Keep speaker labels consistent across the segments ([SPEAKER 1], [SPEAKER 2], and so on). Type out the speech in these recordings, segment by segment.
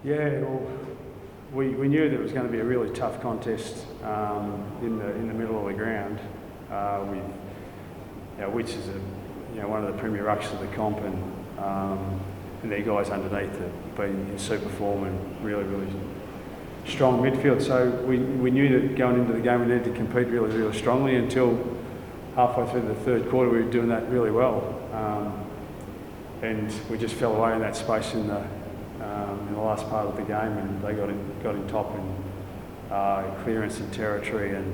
[SPEAKER 1] Yeah, well, we knew that it was going to be a really tough contest in the middle of the ground, with which is one of the premier rucks of the comp, and their guys underneath have been in super form and really strong midfield. So we knew that going into the game we needed to compete really strongly. Until halfway through the third quarter we were doing that really well, and we just fell away in that space in the last part of the game, and they got in top in clearance and territory, and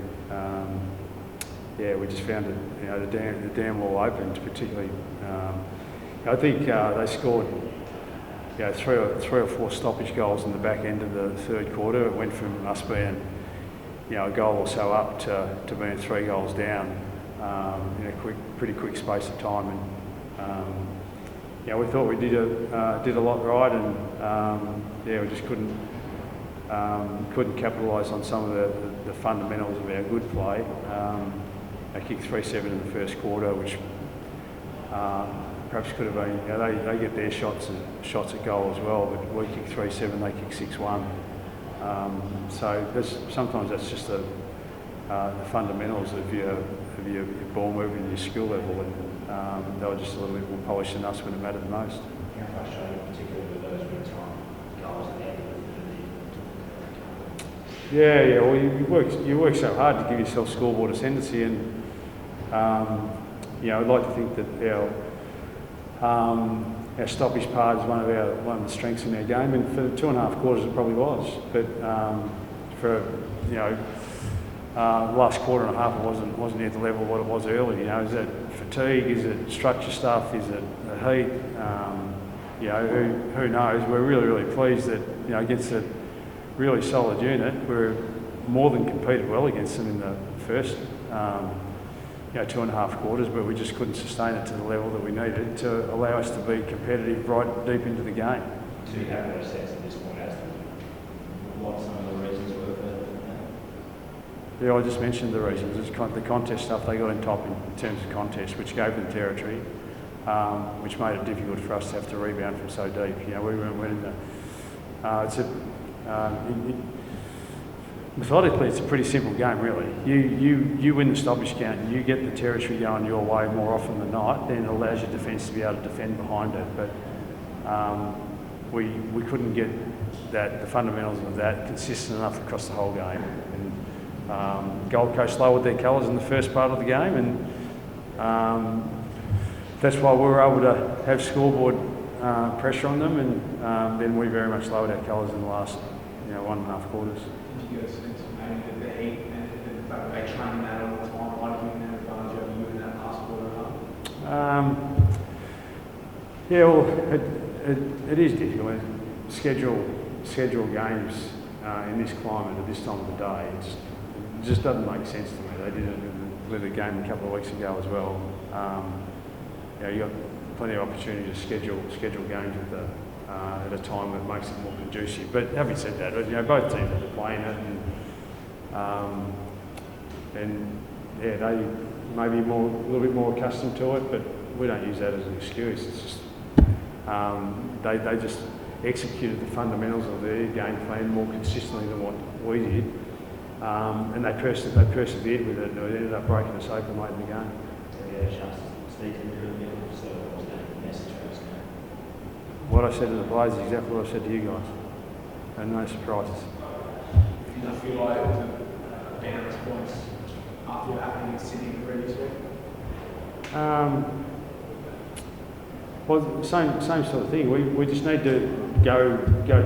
[SPEAKER 1] we just found it, the dam wall opened particularly. I think they scored three or four stoppage goals in the back end of the third quarter. It went from us being a goal or so up to being 3 goals down in a pretty quick space of time, and we thought we did a lot right, and we just couldn't capitalise on some of the fundamentals of our good play. They kicked 3-7 in the first quarter, which perhaps could have been. They get their shots at goal as well, but we kicked 3-7, they kicked 6-1. So sometimes that's just the fundamentals of your ball movement and your skill level, and they were just a little bit more polished than us when it mattered the most.
[SPEAKER 2] How frustrating, particularly with those big-time goals at the end of the
[SPEAKER 1] Well, you work so hard to give yourself scoreboard ascendancy, and I'd like to think that our stoppage part is one of the strengths in our game, and for 2.5 quarters it probably was. But for last quarter and a half, it wasn't at the level of what it was early. Is it fatigue? Is it structure stuff? Is it the heat? Who knows? We're really pleased that against a really solid unit, we're more than competed well against them in the first 2.5 quarters, but we just couldn't sustain it to the level that we needed to allow us to be competitive right deep into the game.
[SPEAKER 2] Do you have a sense at this point as to what some of the reasons were for that?
[SPEAKER 1] Yeah, I just mentioned the reasons. It's the contest stuff. They got in top in terms of contest, which gave them territory, which made it difficult for us to have to rebound from so deep. We weren't winning methodically, it's a pretty simple game, really. You win the stoppage count, and you get the territory going your way more often than not, then it allows your defence to be able to defend behind it. But we couldn't get the fundamentals of that consistent enough across the whole game. And Gold Coast lowered their colours in the first part of the game, and that's why we were able to have scoreboard pressure on them, and then we very much lowered our colours in the last 1.5 quarters.
[SPEAKER 3] Did you get a sense of maybe that the heat and the fact that they train that all the time, might have given an advantage over you in that last quarter and a half?
[SPEAKER 1] It is difficult. Schedule games in this climate at this time of the day. It just doesn't make sense to me. They did it with a game a couple of weeks ago as well. You got plenty of opportunity to schedule games at a time that makes it more conducive. But having said that, both teams are playing it, and they may be a little bit more accustomed to it, but we don't use that as an excuse. It's just they just executed the fundamentals of their game plan more consistently than what we did, and they persevered with it, and it ended up breaking us open late in the game. What I said to the players is exactly what I said to you guys, and no surprises.
[SPEAKER 3] Did you feel like it was a balance points after what happened in Sydney the previous week?
[SPEAKER 1] Well, same sort of thing. We just need to go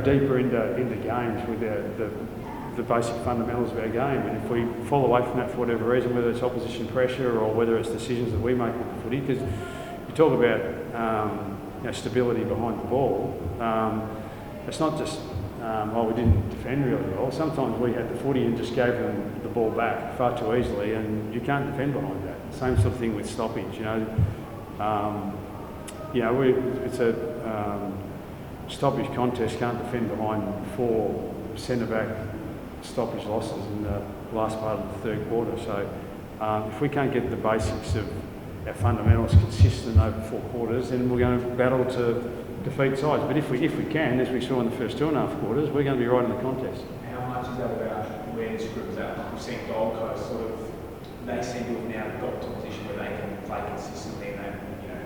[SPEAKER 1] deeper into games with the basic fundamentals of our game, and if we fall away from that for whatever reason, whether it's opposition pressure or whether it's decisions that we make with the footy, because you talk about stability behind the ball. It's not just we didn't defend really well. Sometimes we had the footy and just gave them the ball back far too easily, and you can't defend behind that. Same sort of thing with stoppage. It's a stoppage contest. Can't defend behind 4 centre-back stoppage losses in the last part of the third quarter. So if we can't get the basics of our fundamentals consistent over 4 quarters, then we're going to battle to defeat sides. But if we can, as we saw in the first 2.5 quarters, we're going to be right in the contest.
[SPEAKER 3] How much is that about where this group is at? Like we've seen Gold Coast sort of, they seem to have now got to a position where they can play consistently and they, you know,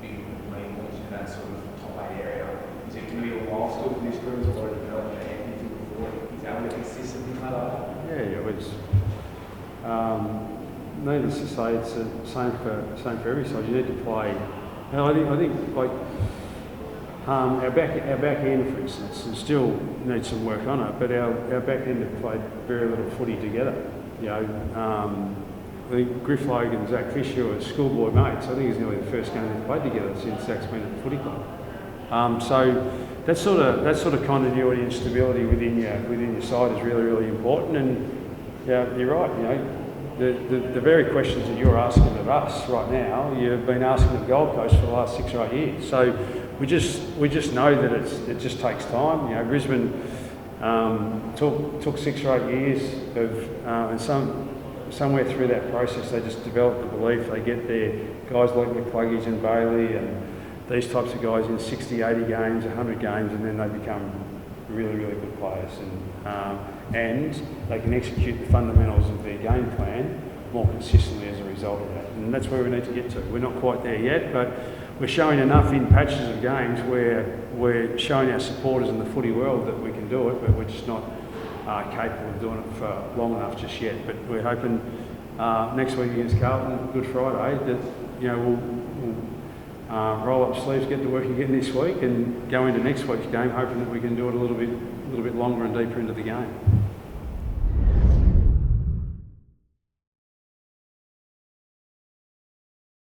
[SPEAKER 3] be winning points in that sort of top 8 area. Is it going to be a while still for this group? It's already developed anything before. Is that able to consistently play like that?
[SPEAKER 1] Yeah, it was. Needless to say, it's the same for every side. You need to play. And I think like our back end, for instance, still needs some work on it. But our back end have played very little footy together. You know, I think Griff Logan and Zach Fisher were schoolboy mates. I think it's nearly the first game they've played together since Zach's been at the footy club. So that sort of continuity and stability within your side is really important. And yeah, you're right. You know. The very questions that you're asking of us right now, you've been asking of Gold Coast for the last 6 or 8 years. So we just know that it just takes time. You know, Brisbane took 6 or 8 years and somewhere through that process they just developed the belief. They get their guys like McCluggage and Bailey and these types of guys in 60, 80 games, 100 games, and then they become really good players. And they can execute the fundamentals of their game plan more consistently as a result of that. And that's where we need to get to. We're not quite there yet, but we're showing enough in patches of games where we're showing our supporters in the footy world that we can do it, but we're just not capable of doing it for long enough just yet. But we're hoping next week against Carlton, Good Friday, that you know we'll roll up sleeves, get to work again this week, and go into next week's game hoping that we can do it a little bit longer and deeper into the game.